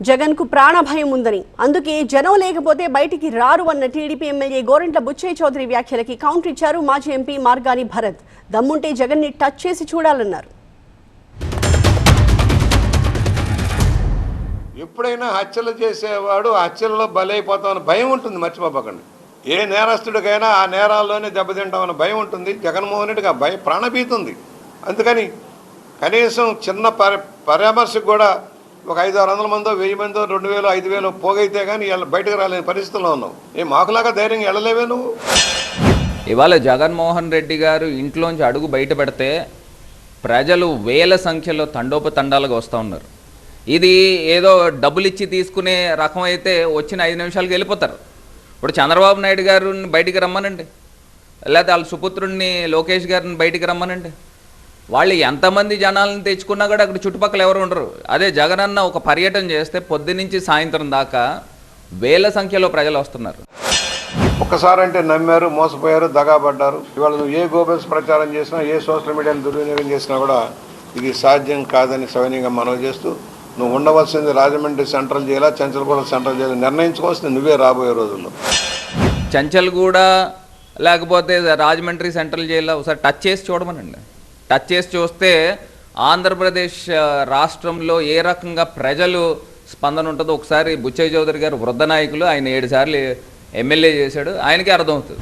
జగన్ కు ప్రాణభయం ఉందని అందుకే జనం లేకపోతే బయటికి రారు అన్న టీడీపీ ఎమ్మెల్యే గోరంట్ల బుచ్చయ్య చౌదరి వ్యాఖ్యలకి కౌంటర్ ఇచ్చారు మాజీ ఎంపీ మార్గాని భరత్. దమ్ముంటే జగన్ ని టచ్ చేసి చూడాలన్నారు. ఎప్పుడైనా హత్యలు చేసేవాడు హత్యల్లో బలైపోతామని భయం ఉంటుంది, మర్చిపోకండి. ఏ నేరస్తుడికైనా ఆ నేరాల్లోనే దెబ్బతింటామని భయం ఉంటుంది. జగన్మోహన్ రెడ్డికి ఆ భయం ప్రాణభీతి ఉంది. అందుకని కనీసం చిన్న పరామర్శకు కూడా ఒక 500-600 మందో 1000 మందో 2000 5000 పోగైతే కానీ బయటకు రాలేని పరిస్థితుల్లో ఉన్నావు. మాకులాగా ధైర్యంగా వెళ్ళలేవే నువ్వు. ఇవాళ జగన్మోహన్ రెడ్డి గారు ఇంట్లోంచి అడుగు బయట పెడితే ప్రజలు వేల సంఖ్యలో తండోపతండాలుగా వస్తూ ఉన్నారు. ఇది ఏదో డబ్బులు ఇచ్చి తీసుకునే రకం అయితే వచ్చిన 5 నిమిషాలకు వెళ్ళిపోతారు. ఇప్పుడు చంద్రబాబు నాయుడు గారిని బయటికి రమ్మనండి, లేకపోతే వాళ్ళ సుపుత్రుడిని లోకేష్ గారిని బయటికి రమ్మనండి. వాళ్ళు ఎంతమంది జనాలను తెచ్చుకున్నా కూడా అక్కడ చుట్టుపక్కల ఎవరు ఉండరు. అదే జగనన్న ఒక పర్యటన చేస్తే పొద్దునుంచి సాయంత్రం దాకా వేల సంఖ్యలో ప్రజలు వస్తున్నారు. ఒక్కసారంటే నమ్మారు, మోసపోయారు, దగాపడ్డారు. ఇవాళ నువ్వు ఏ గోబెల్స్ ప్రచారం చేసినా, ఏ సోషల్ మీడియాను దుర్వినియోగం చేసినా కూడా ఇది సాధ్యం కాదని సవినీయంగా మనవి చేస్తూ, నువ్వు ఉండవలసింది రాజమండ్రి సెంట్రల్ జైలా, చంచల్గూడ సెంట్రల్ జైలు నిర్ణయించుకోవాల్సింది నువ్వే రాబోయే రోజుల్లో. చంచల్గూడ లేకపోతే రాజమండ్రి సెంట్రల్ జైల్లో ఒకసారి టచ్ చేసి చూడమనండి. టచ్ చేసి చూస్తే ఆంధ్రప్రదేశ్ రాష్ట్రంలో ఏ రకంగా ప్రజలు స్పందన ఉంటుందో ఒకసారి బుచ్చయ్య చౌదరి గారు వృద్ధ నాయకులు, ఆయన 7 సార్లు ఎమ్మెల్యే చేశాడు, ఆయనకే అర్థమవుతుంది.